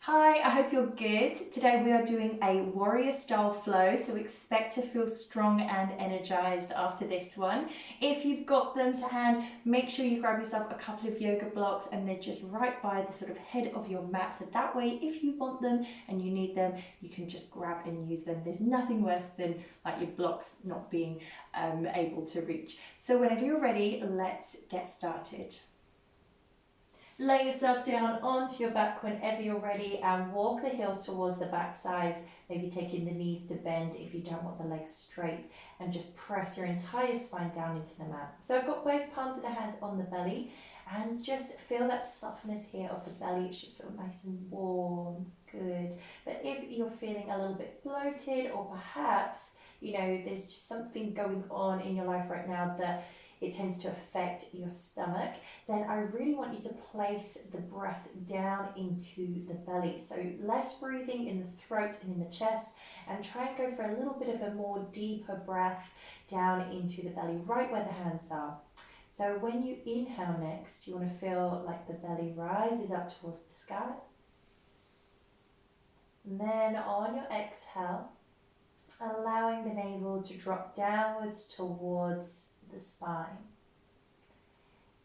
Hi, I hope you're good. Today we are doing a warrior style flow, so expect to feel strong and energized after this one. If you've got them to hand, make sure you grab yourself a couple of yoga blocks and they're just right by the sort of head of your mat. So that way, if you want them and you need them, you can just grab and use them. There's nothing worse than like your blocks not being able to reach. So whenever you're ready, let's get started. Lay yourself down onto your back whenever you're ready and walk the heels towards the back sides, maybe taking the knees to bend if you don't want the legs straight, and just press your entire spine down into the mat. So I've got both palms of the hands on the belly and just feel that softness here of the belly. It should feel nice and warm, good. But if you're feeling a little bit bloated or perhaps, there's just something going on in your life right now that it tends to affect your stomach, then I really want you to place the breath down into the belly. So less breathing in the throat and in the chest, and try and go for a little bit of a more deeper breath down into the belly, right where the hands are. So when you inhale next, you want to feel like the belly rises up towards the sky. And then on your exhale, allowing the navel to drop downwards towards the spine.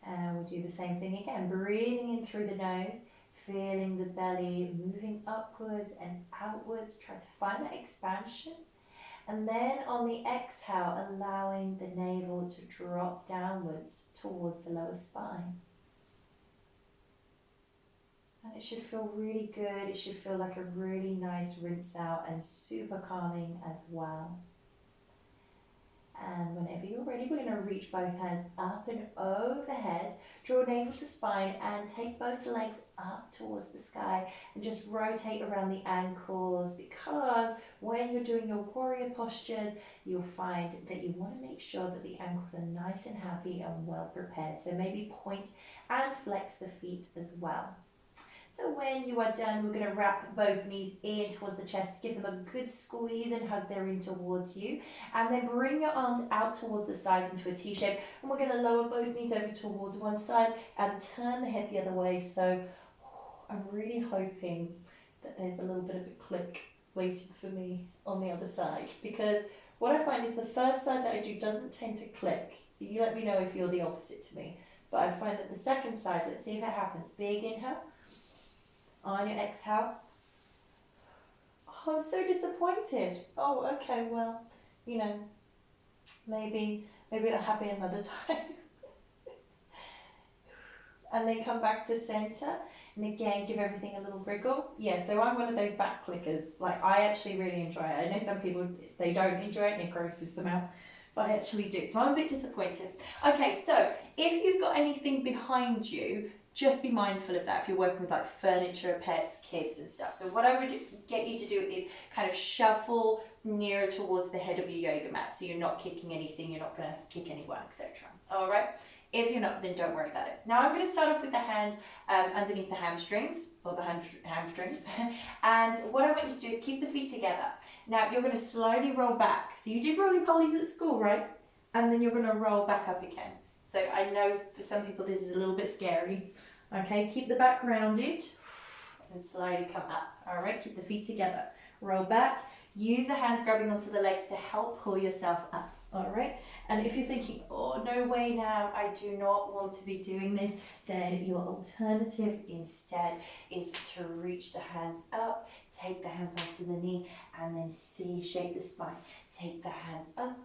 And we'll do the same thing again, breathing in through the nose, feeling the belly moving upwards and outwards, try to find that expansion. And then on the exhale, allowing the navel to drop downwards towards the lower spine. And it should feel really good. It should feel like a really nice rinse out and super calming as well. And whenever you're ready, we're going to reach both hands up and overhead, draw navel to spine and take both legs up towards the sky and just rotate around the ankles, because when you're doing your warrior postures, you'll find that you want to make sure that the ankles are nice and happy and well prepared. So maybe point and flex the feet as well. So when you are done, we're going to wrap both knees in towards the chest, give them a good squeeze and hug them in towards you. And then bring your arms out towards the sides into a T shape. And we're going to lower both knees over towards one side and turn the head the other way. So I'm really hoping that there's a little bit of a click waiting for me on the other side. Because what I find is the first side that I do doesn't tend to click. So you let me know if you're the opposite to me. But I find that the second side, let's see if it happens. Big inhale. On your exhale. Oh, I'm so disappointed. Oh, okay, well, maybe it'll happen another time. And then come back to center. And again, give everything a little wriggle. Yeah, so I'm one of those back clickers. Like, I actually really enjoy it. I know some people, they don't enjoy it and it grosses them out. But I actually do. So I'm a bit disappointed. Okay, so if you've got anything behind you, just be mindful of that if you're working with like furniture, pets, kids and stuff. So what I would get you to do is kind of shuffle nearer towards the head of your yoga mat, so you're not kicking anything, you're not going to kick anyone, etc. All right? If you're not, then don't worry about it. Now I'm going to start off with the hands underneath the hamstrings, or the hamstrings. And what I want you to do is keep the feet together. Now you're going to slowly roll back. So you did roly-polies at school, right? And then you're going to roll back up again. So I know for some people this is a little bit scary. Okay, keep the back rounded and slowly come up. All right, keep the feet together. Roll back. Use the hands grabbing onto the legs to help pull yourself up. All right, and if you're thinking, oh, no way now, I do not want to be doing this, then your alternative instead is to reach the hands up, take the hands onto the knee, and then C-shape the spine. Take the hands up,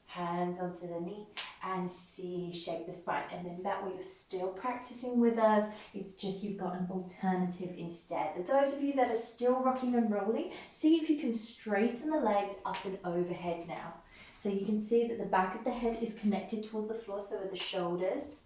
hands onto the knee, and C-shape the spine. And then that way you're still practicing with us. It's just you've got an alternative instead. And those of you that are still rocking and rolling, see if you can straighten the legs up and overhead now. So you can see that the back of the head is connected towards the floor, so are the shoulders.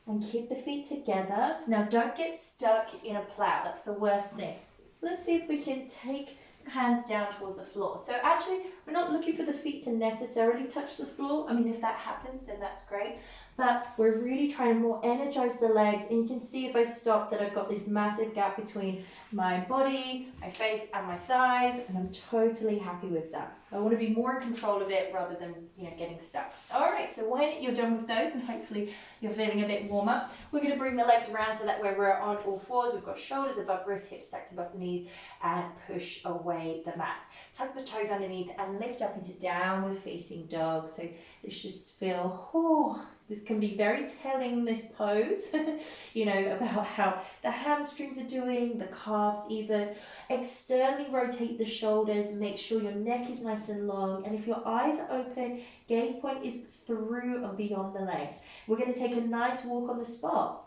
And keep the feet together. Now don't get stuck in a plow. That's the worst thing. Let's see if we can take hands down towards the floor. So actually, we're not looking for the feet to necessarily touch the floor. I mean, if that happens, then that's great. But we're really trying to more energize the legs. And you can see if I stop that I've got this massive gap between my body, my face and my thighs, and I'm totally happy with that. So I want to be more in control of it rather than, getting stuck. All right, so when you're done with those and hopefully you're feeling a bit warmer, we're going to bring the legs around so that we're on all fours. We've got shoulders above wrists, hips stacked above the knees, and push away the mat. Tuck the toes underneath and lift up into downward facing dog. So this should feel, this can be very telling, this pose, about how the hamstrings are doing, the calves even. Externally rotate the shoulders, make sure your neck is nice and long, and if your eyes are open, gaze point is through and beyond the legs. We're going to take a nice walk on the spot.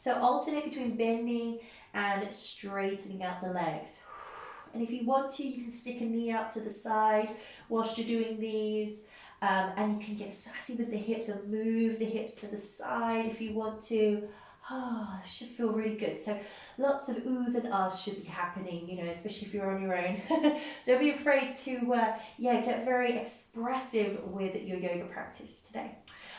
So alternate between bending and straightening out the legs. And if you want to, you can stick a knee out to the side whilst you're doing these. And you can get sassy with the hips and move the hips to the side if you want to. This should feel really good. So lots of oohs and ahs should be happening, especially if you're on your own. Don't be afraid to get very expressive with your yoga practice today.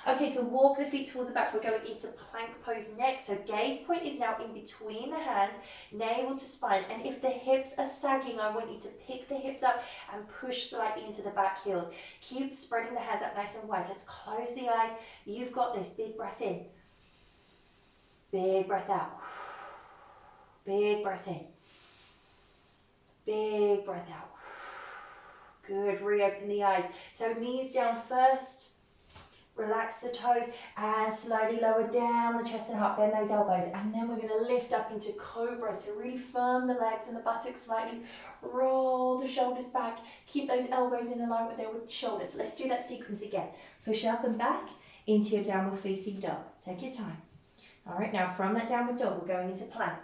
Okay, so walk the feet towards the back. We're going into plank pose next. So gaze point is now in between the hands, navel to spine. And if the hips are sagging, I want you to pick the hips up and push slightly into the back heels. Keep spreading the hands out nice and wide. Let's close the eyes. You've got this. Big breath in. Big breath out. Big breath in. Big breath out. Good. Reopen the eyes. So knees down first. Relax the toes and slowly lower down the chest and heart. Bend those elbows. And then we're going to lift up into cobra. So really firm the legs and the buttocks slightly. Roll the shoulders back. Keep those elbows in alignment with the shoulders. Let's do that sequence again. Push up and back into your downward facing dog. Take your time. All right, now from that downward dog, we're going into plank.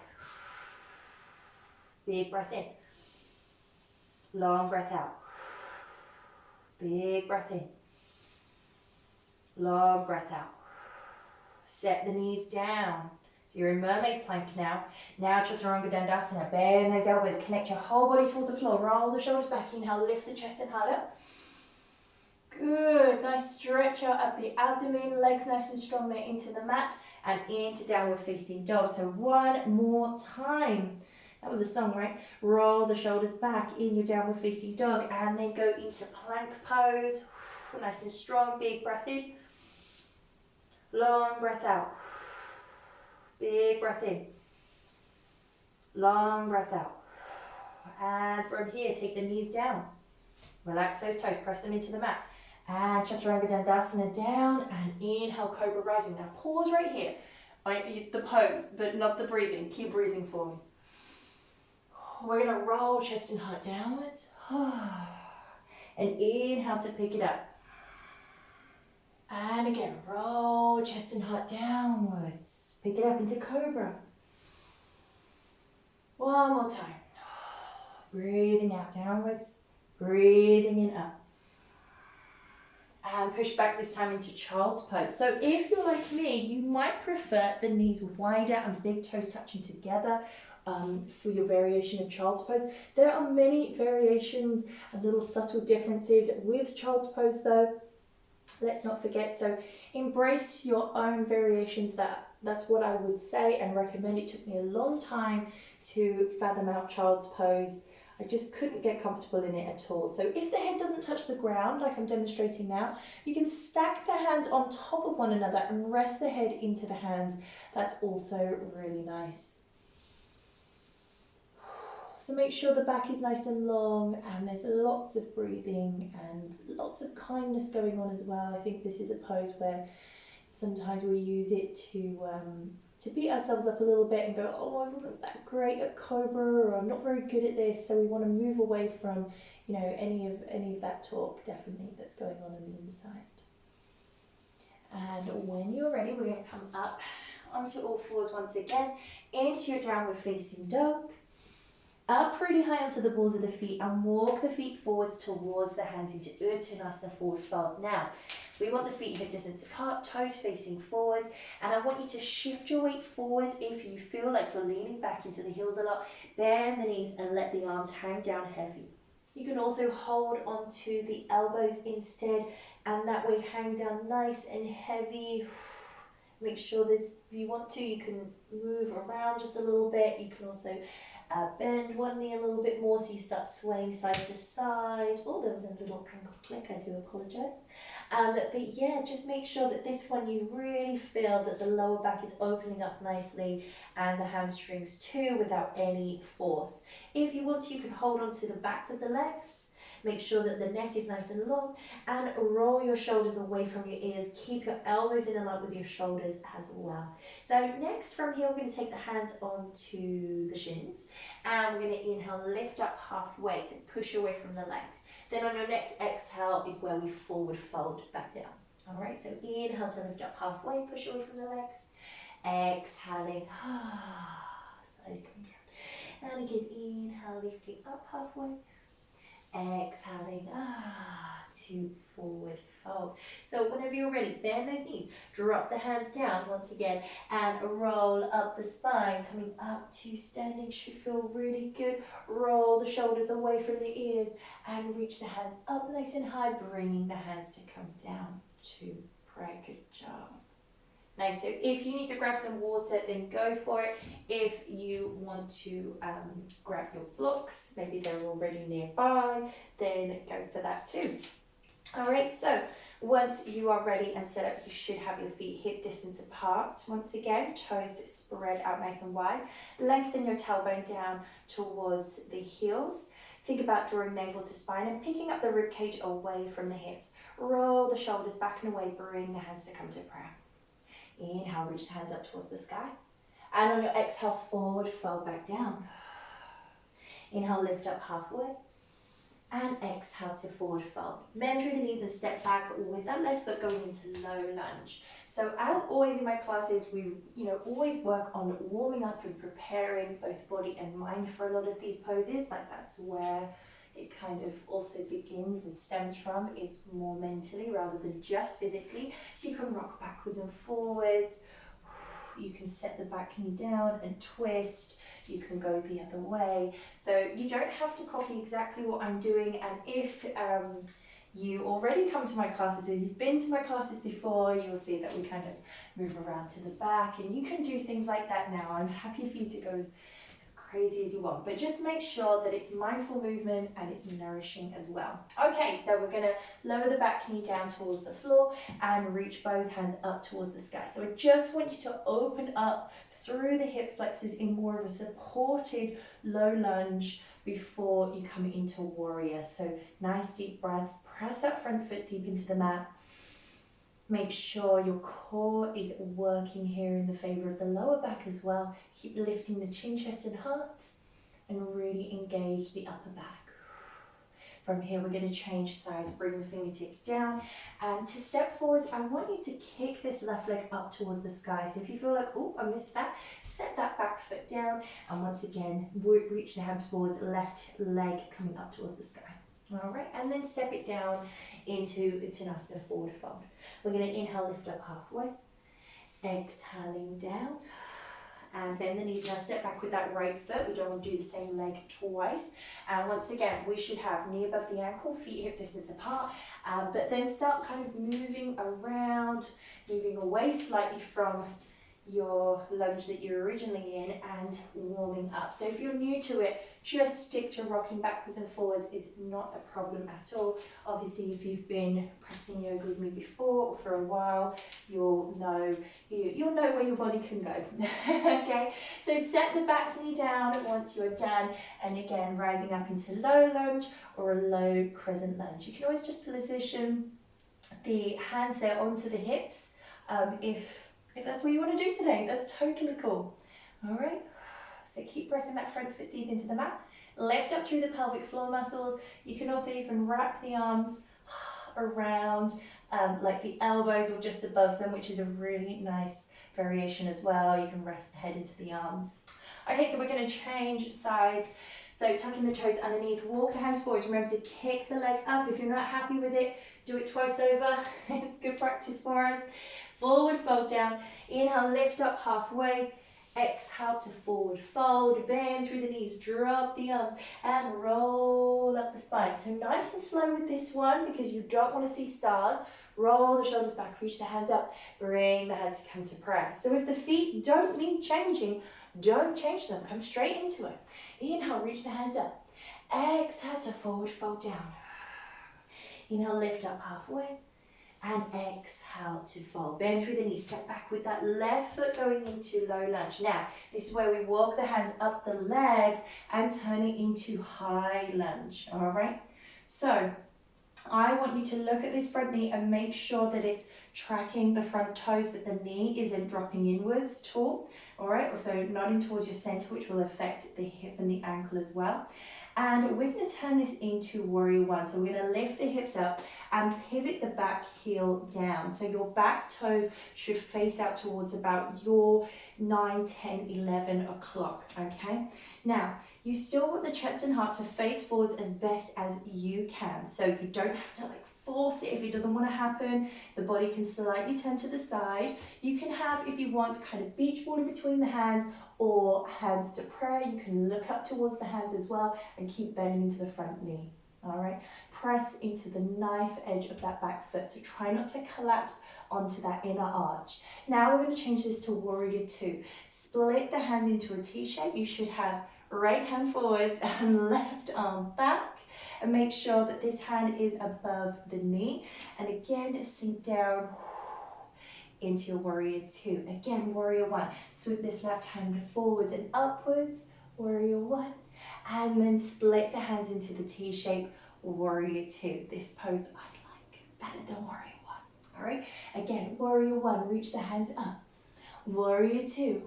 Big breath in. Long breath out. Big breath in. Long breath out. Set the knees down. So you're in mermaid plank now. Now chaturanga dandasana. Bend those elbows. Connect your whole body towards the floor. Roll the shoulders back. Inhale, lift the chest and heart up. Good. Nice stretch out of the abdomen. Legs nice and strong there into the mat. And into downward facing dog. So one more time. That was a song, right? Roll the shoulders back in your downward facing dog. And then go into plank pose. Nice and strong. Big breath in. Long breath out. Big breath in. Long breath out. And from here, take the knees down. Relax those toes. Press them into the mat. And chaturanga dandasana down. And inhale, cobra rising. Now pause right here. The pose, but not the breathing. Keep breathing for me. We're going to roll chest and heart downwards. And inhale to pick it up. And again, roll chest and heart downwards. Pick it up into cobra. One more time. Breathing out downwards. Breathing in up. And push back this time into child's pose. So if you're like me, you might prefer the knees wider and big toes touching together for your variation of child's pose. There are many variations and little subtle differences with child's pose though. Let's not forget, so embrace your own variations. That's what I would say and recommend. It took me a long time to fathom out child's pose. I just couldn't get comfortable in it at all. So if the head doesn't touch the ground, like I'm demonstrating now, you can stack the hands on top of one another and rest the head into the hands. That's also really nice. So make sure the back is nice and long and there's lots of breathing and lots of kindness going on as well. I think this is a pose where sometimes we use it to beat ourselves up a little bit and go, oh, I wasn't that great at cobra, or I'm not very good at this. So we want to move away from, any of that talk definitely that's going on the inside. And when you're ready, we're going to come up onto all fours once again into your downward facing dog. Up really high onto the balls of the feet and walk the feet forwards towards the hands into Uttanasana, forward fold. Now, we want the feet hip distance apart, toes facing forwards, and I want you to shift your weight forwards if you feel like you're leaning back into the heels a lot. Bend the knees and let the arms hang down heavy. You can also hold onto the elbows instead, and that way hang down nice and heavy. Make sure this, if you want to, you can move around just a little bit. You can also Bend one knee a little bit more so you start swaying side to side. Oh, there was a little ankle click, I do apologise. But yeah, just make sure that this one you really feel that the lower back is opening up nicely and the hamstrings too without any force. If you want to, you can hold on to the backs of the legs. Make sure that the neck is nice and long and roll your shoulders away from your ears. Keep your elbows in line with your shoulders as well. So next from here, we're going to take the hands onto the shins and we're going to inhale, lift up halfway, so push away from the legs. Then on your next exhale is where we forward fold back down. All right, so inhale to lift up halfway, push away from the legs. Exhaling, slowly coming down. And again, inhale, lifting up halfway. Exhaling, to forward fold. So whenever you're ready, bend those knees, drop the hands down once again, and roll up the spine, coming up to standing should feel really good. Roll the shoulders away from the ears and reach the hands up nice and high, bringing the hands to come down to pray. Good job. Nice, so if you need to grab some water, then go for it. If you want to grab your blocks, maybe they're already nearby, then go for that too. All right, so once you are ready and set up, you should have your feet hip distance apart. Once again, toes spread out nice and wide. Lengthen your tailbone down towards the heels. Think about drawing navel to spine and picking up the rib cage away from the hips. Roll the shoulders back and away, bring the hands to come to prayer. Inhale, reach the hands up towards the sky. And on your exhale, forward fold back down. Inhale, lift up halfway. And exhale to forward fold. Bend through the knees and step back with that left foot going into low lunge. So as always in my classes, we always work on warming up and preparing both body and mind for a lot of these poses. Like that's where it kind of also begins and stems from, is more mentally rather than just physically. So you can rock backwards and forwards. You can set the back knee down and twist. You can go the other way. So you don't have to copy exactly what I'm doing. And if you already come to my classes, or you've been to my classes before, you'll see that we kind of move around to the back, and you can do things like that now. I'm happy for you to go as crazy as you want, but just make sure that it's mindful movement and it's nourishing as well. Okay, so we're going to lower the back knee down towards the floor and reach both hands up towards the sky. So I just want you to open up through the hip flexors in more of a supported low lunge before you come into warrior. So nice deep breaths, press that front foot deep into the mat. Make sure your core is working here in the favor of the lower back as well. Keep lifting the chin, chest and heart and really engage the upper back. From here, we're going to change sides, bring the fingertips down. And to step forwards, I want you to kick this left leg up towards the sky. So if you feel like, oh, I missed that, set that back foot down. And once again, reach the hands forwards, left leg coming up towards the sky. All right, and then step it down into Uttanasana, forward fold. We're going to inhale, lift up halfway, exhaling down, and bend the knees. Now step back with that right foot. We don't want to do the same leg twice. And once again, we should have knee above the ankle, feet hip distance apart, but then start kind of moving around, moving away slightly from your lunge that you're originally in and warming up. So if you're new to it, just stick to rocking backwards and forwards. Is not a problem at all. Obviously, if you've been practicing yoga with me before or for a while, you'll know where your body can go. Okay, so set the back knee down once you're done, and again rising up into low lunge or a low crescent lunge. You can always just position the hands there onto the hips if that's what you want to do today. That's totally cool. All right, so keep pressing that front foot deep into the mat. Lift up through the pelvic floor muscles. You can also even wrap the arms around like the elbows or just above them, which is a really nice variation as well. You can rest the head into the arms. Okay, so we're going to change sides. So tucking the toes underneath, walk the hands forward. Remember to kick the leg up. If you're not happy with it, do it twice over. It's good practice for us. Forward fold down. Inhale, lift up halfway. Exhale to forward fold. Bend through the knees, drop the arms and roll up the spine. So nice and slow with this one because you don't want to see stars. Roll the shoulders back, reach the hands up, bring the hands to come to prayer. So if the feet don't need changing, don't change them, come straight into it. Inhale, reach the hands up. Exhale to forward fold down. Inhale, lift up halfway. And exhale to fold. Bend through the knees, step back with that left foot going into low lunge. Now, this is where we walk the hands up the legs and turn it into high lunge, all right? So, I want you to look at this front knee and make sure that it's tracking the front toes, that the knee isn't dropping inwards tall, all right? Also nodding towards your center, which will affect the hip and the ankle as well. And we're going to turn this into warrior one. So we're going to lift the hips up and pivot the back heel down. So your back toes should face out towards about your 9, 10, 11 o'clock, okay? Now, you still want the chest and heart to face forwards as best as you can. So you don't have to force it if it doesn't want to happen. The body can slightly turn to the side. You can have, if you want, kind of beach ball in between the hands or hands to prayer. You can look up towards the hands as well and keep bending into the front knee. All right, press into the knife edge of that back foot. So try not to collapse onto that inner arch. Now we're going to change this to warrior two. Split the hands into a T shape. You should have right hand forwards and left arm back. And make sure that this hand is above the knee. And again, sink down into your warrior two. Again, warrior one. Sweep this left hand forwards and upwards, warrior one. And then split the hands into the T shape, warrior two. This pose I like better than warrior one. All right, again, warrior one, reach the hands up. Warrior two,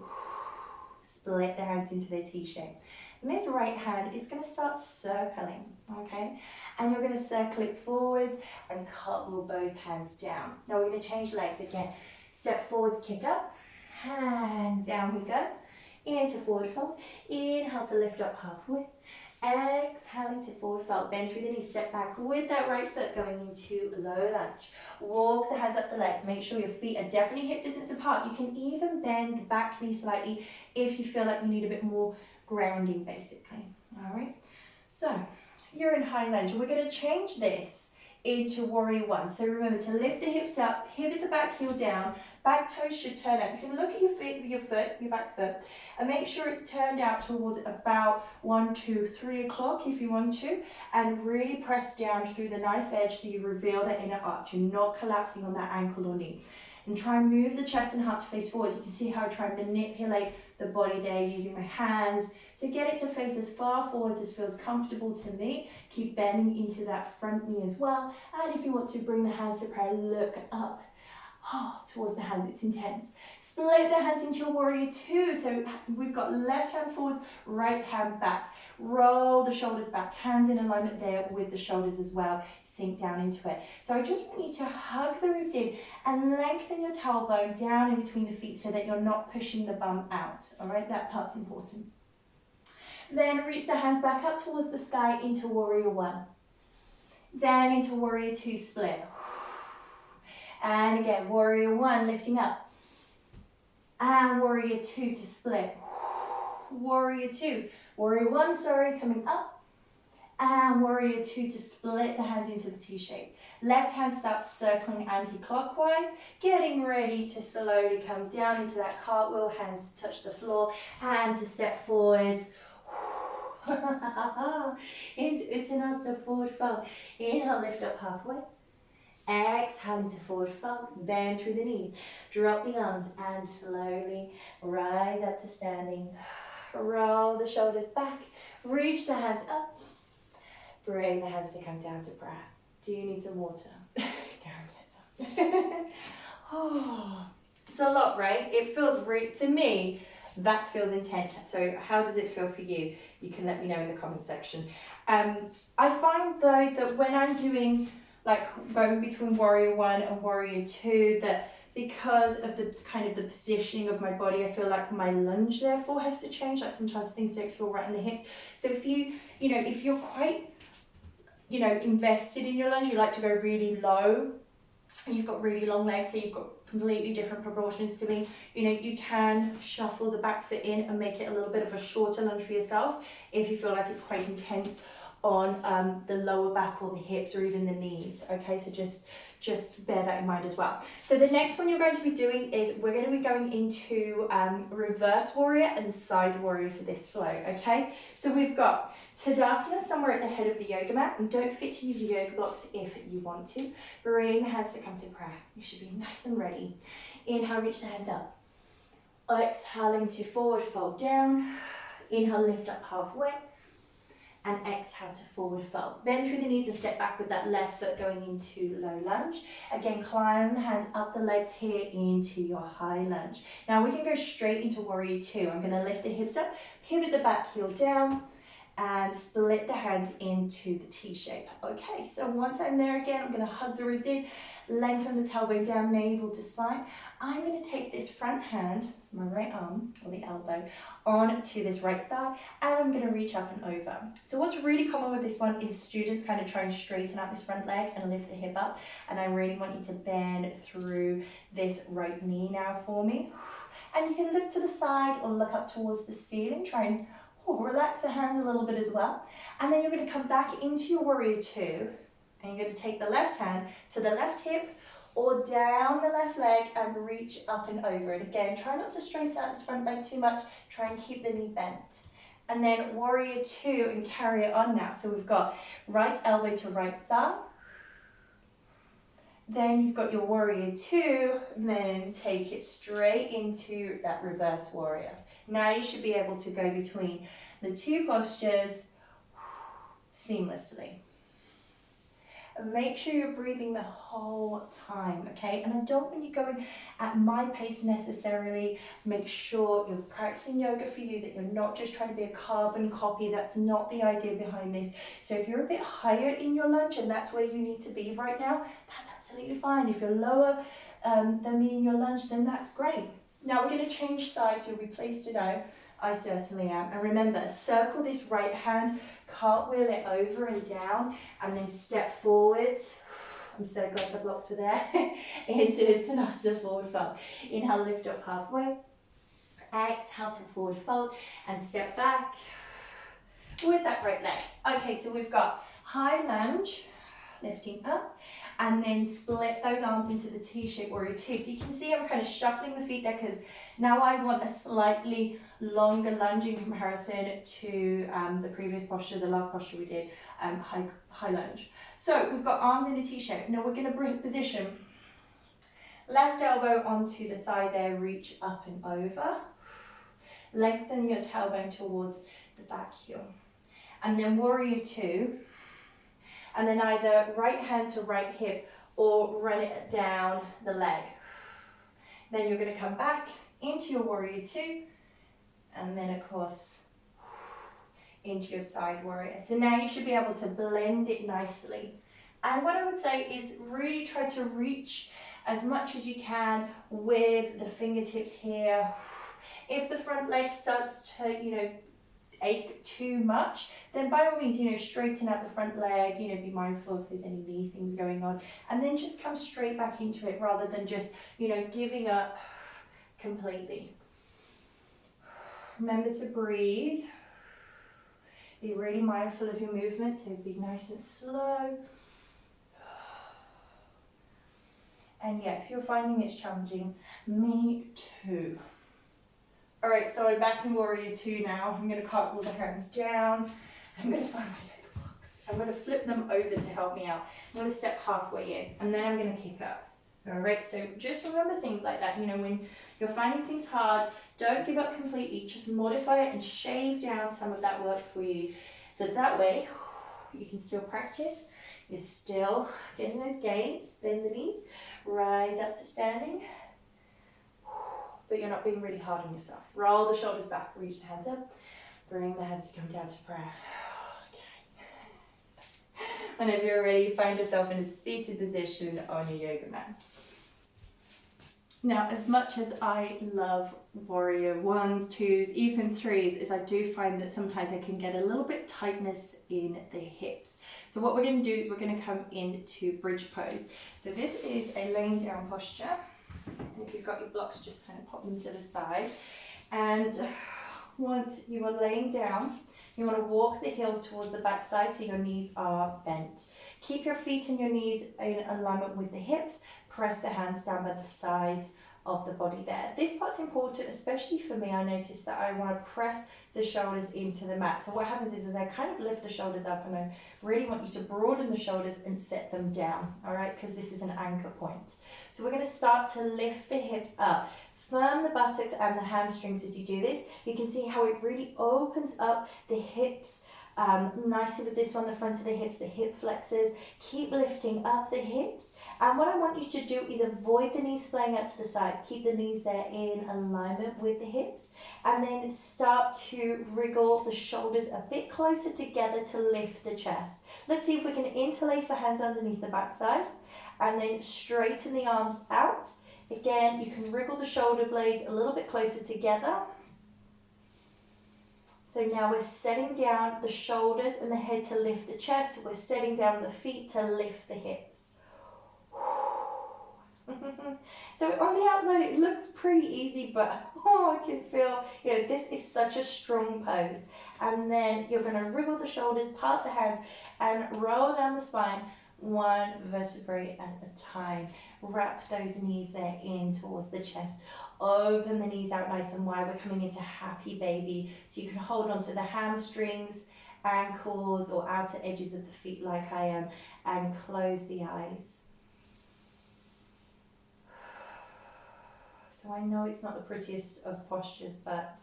split the hands into their T shape. And this right hand is going to start circling, okay? And you're going to circle it forwards and cartwheel both hands down. Now we're going to change legs again. Step forwards, kick up, and down we go. Into forward fold. Inhale to lift up halfway. Exhaling to forward fold. Bend through the knees, step back with that right foot going into low lunge. Walk the hands up the legs. Make sure your feet are definitely hip distance apart. You can even bend the back knee slightly if you feel like you need a bit more grounding, basically. All right, so you're in high lunge. We're going to change this into warrior one. So remember to lift the hips up, pivot the back heel down, back toes should turn out. You can look at your back foot, and make sure it's turned out towards about 1, 2, 3 o'clock if you want to, and really press down through the knife edge so you reveal the inner arch. You're not collapsing on that ankle or knee. And try and move the chest and heart to face forwards. You can see how I try and manipulate the body there using my hands to get it to face as far forwards as feels comfortable to me. Keep bending into that front knee as well. And if you want to bring the hands to prayer, look up towards the hands. It's intense. Split the hands into your warrior two. So we've got left hand forwards, right hand back. Roll the shoulders back. Hands in alignment there with the shoulders as well. Sink down into it. So I just want you to hug the ribs in and lengthen your tailbone down in between the feet so that you're not pushing the bum out. All right, that part's important. Then reach the hands back up towards the sky into warrior one. Then into warrior two, split. And again, warrior one, lifting up. And warrior two to split. Warrior two. Warrior one, sorry, coming up. And warrior two to split the hands into the T shape. Left hand starts circling anti-clockwise, getting ready to slowly come down into that cartwheel, hands touch the floor, hands to step forwards. Into Uttanasana, forward fold. Inhale, lift up halfway. Exhale into forward fold, bend through the knees. Drop the arms and slowly rise up to standing. Roll the shoulders back, reach the hands up. Bring the hands to come down to prayer. Do you need some water? Go and get some. It's a lot, right? It feels really, to me, that feels intense. So how does it feel for you? You can let me know in the comment section. I find though that when I'm doing going between warrior one and warrior two, that because of the kind of the positioning of my body, I feel like my lunge therefore has to change. Like sometimes things don't feel right in the hips. So if if you're quite invested in your lunge, you like to go really low, and you've got really long legs, so you've got completely different proportions to me, you can shuffle the back foot in and make it a little bit of a shorter lunge for yourself if you feel like it's quite intense on the lower back or the hips or even the knees. Okay, so just bear that in mind as well. So the next one you're going to be doing is we're going to be going into reverse warrior and side warrior for this flow, okay? So we've got Tadasana somewhere at the head of the yoga mat, and don't forget to use your yoga blocks if you want to. Bring the hands to come to prayer. You should be nice and ready. Inhale, reach the hands up. Exhaling to forward fold down. Inhale, lift up halfway. And exhale to forward fold. Bend through the knees and step back with that left foot going into low lunge. Again, climb the hands up the legs here into your high lunge. Now we can go straight into warrior two. I'm going to lift the hips up, pivot the back heel down, and split the hands into the T shape. Okay, so once I'm there again, I'm going to hug the ribs in, lengthen the tailbone down, navel to spine. I'm going to take this front hand, so my right arm, or the elbow, onto this right thigh, and I'm going to reach up and over. So what's really common with this one is students kind of try and straighten out this front leg and lift the hip up, and I really want you to bend through this right knee now for me. And you can look to the side or look up towards the ceiling, try and relax the hands a little bit as well. And then you're going to come back into your warrior two, and you're going to take the left hand to the left hip or down the left leg and reach up and over. And again, try not to straighten out this front leg too much. Try and keep the knee bent. And then warrior two, and carry it on now. So we've got right elbow to right thumb. Then you've got your warrior two, and then take it straight into that reverse warrior. Now you should be able to go between the two postures seamlessly. And make sure you're breathing the whole time, okay? And I don't want you going at my pace necessarily. Make sure you're practicing yoga for you, that you're not just trying to be a carbon copy. That's not the idea behind this. So if you're a bit higher in your lunge and that's where you need to be right now, that's absolutely fine. If you're lower than me in your lunge, then that's great. Now we're going to change sides. You'll be pleased to know I certainly am. And remember, circle this right hand, cartwheel it over and down, and then step forwards. I'm so glad the blocks were there. Into Tadasana forward fold. Inhale, lift up halfway. Exhale to forward fold and step back with that right leg. Okay, so we've got high lunge, lifting up, and then split those arms into the T-shape warrior two. So you can see I'm kind of shuffling the feet there because now I want a slightly longer lunge in comparison to the previous posture, the last posture we did, high lunge. So we've got arms in a T-shape. Now we're going to position left elbow onto the thigh there, reach up and over. Lengthen your tailbone towards the back heel. And then warrior two. And then either right hand to right hip or run it down the leg. Then you're going to come back into your warrior two, and then of course into your side warrior. So now you should be able to blend it nicely. And what I would say is really try to reach as much as you can with the fingertips here. If the front leg starts to, ache too much, then by all means, straighten out the front leg, be mindful if there's any knee things going on, and then just come straight back into it rather than just, giving up completely. Remember to breathe. Be really mindful of your movements, so be nice and slow. And yeah, if you're finding it's challenging, me too. All right, so I'm back in warrior two now. I'm going to cartwheel the hands down. I'm going to find my yoga blocks. I'm going to flip them over to help me out. I'm going to step halfway in, and then I'm going to kick up. All right, so just remember things like that. When you're finding things hard, don't give up completely. Just modify it and shave down some of that work for you. So that way, you can still practice. You're still getting those gains. Bend the knees, rise up to standing. But you're not being really hard on yourself. Roll the shoulders back, reach the hands up, bring the hands to come down to prayer. Okay. Whenever you're ready, find yourself in a seated position on your yoga mat. Now, as much as I love warrior ones, twos, even threes, is I do find that sometimes I can get a little bit tightness in the hips. So what we're going to do is we're going to come into bridge pose. So this is a laying down posture. And if you've got your blocks, just kind of pop them to the side. And once you are laying down, You want to walk the heels towards the back side so your knees are bent. Keep your feet and your knees in alignment with the hips. Press the hands down by the sides of the body there. This part's important, especially for me. I noticed that I want to press the shoulders into the mat. So what happens is I kind of lift the shoulders up, and I really want you to broaden the shoulders and set them down, all right, because this is an anchor point. So we're going to start to lift the hips up. Firm the buttocks and the hamstrings as you do this. You can see how it really opens up the hips nicely with this one, the front of the hips, the hip flexors. Keep lifting up the hips. And what I want you to do is avoid the knees flying out to the side. Keep the knees there in alignment with the hips. And then start to wriggle the shoulders a bit closer together to lift the chest. Let's see if we can interlace the hands underneath the back sides and then straighten the arms out. Again, you can wriggle the shoulder blades a little bit closer together. So now we're setting down the shoulders and the head to lift the chest. We're setting down the feet to lift the hips. So on the outside it looks pretty easy, but I can feel, this is such a strong pose. And then you're going to wriggle the shoulders, part the hands, and roll down the spine one vertebrae at a time. Wrap those knees there in towards the chest. Open the knees out nice and wide. We're coming into happy baby. So you can hold on to the hamstrings, ankles, or outer edges of the feet like I am, and close the eyes. So I know it's not the prettiest of postures, but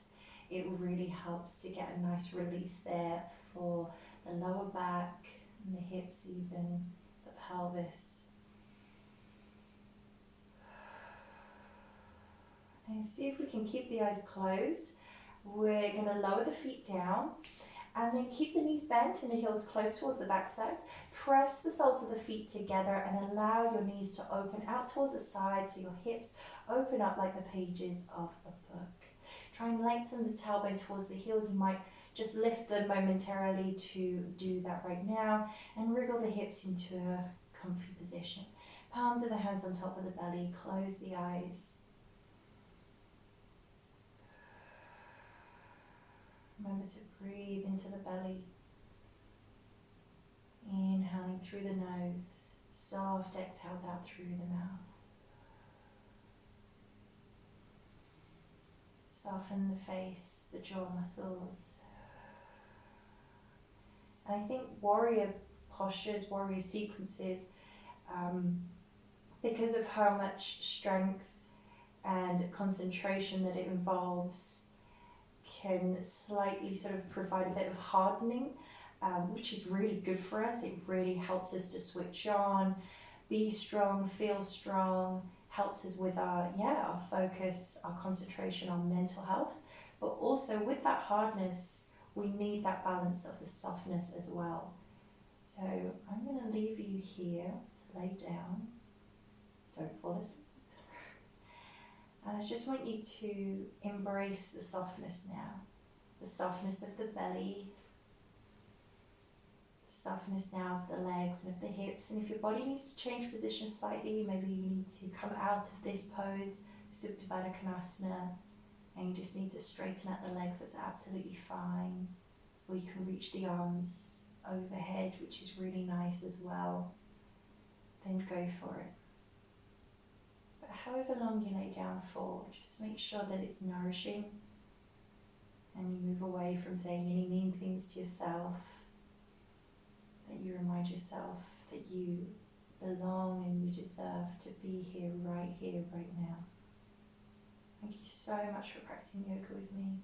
it really helps to get a nice release there for the lower back and the hips, even the pelvis. And see if we can keep the eyes closed. We're going to lower the feet down and then keep the knees bent and the heels close towards the back sides. Press the soles of the feet together and allow your knees to open out towards the side so your hips open up like the pages of a book. Try and lengthen the tailbone towards the heels. You might just lift them momentarily to do that right now, and wriggle the hips into a comfy position. Palms of the hands on top of the belly. Close the eyes. Remember to breathe into the belly. Inhaling through the nose. Soft exhales out through the mouth. Soften the face, the jaw muscles. And I think warrior postures, warrior sequences, because of how much strength and concentration that it involves, can slightly sort of provide a bit of hardening, which is really good for us. It really helps us to switch on, be strong, feel strong, helps us with our focus, our concentration, our mental health. But also with that hardness, we need that balance of the softness as well. So I'm going to leave you here to lay down. Don't fall asleep. And I just want you to embrace the softness now. The softness of the belly, the softness now of the legs and of the hips. And if your body needs to change position slightly, maybe you need to come out of this pose, Supta Baddha Konasana, and you just need to straighten out the legs, that's absolutely fine. Or you can reach the arms overhead, which is really nice as well. Then go for it. But however long you lay down for, just make sure that it's nourishing, and you move away from saying any mean things to yourself, that you remind yourself that you belong and you deserve to be here, right now. Thank you so much for practicing yoga with me.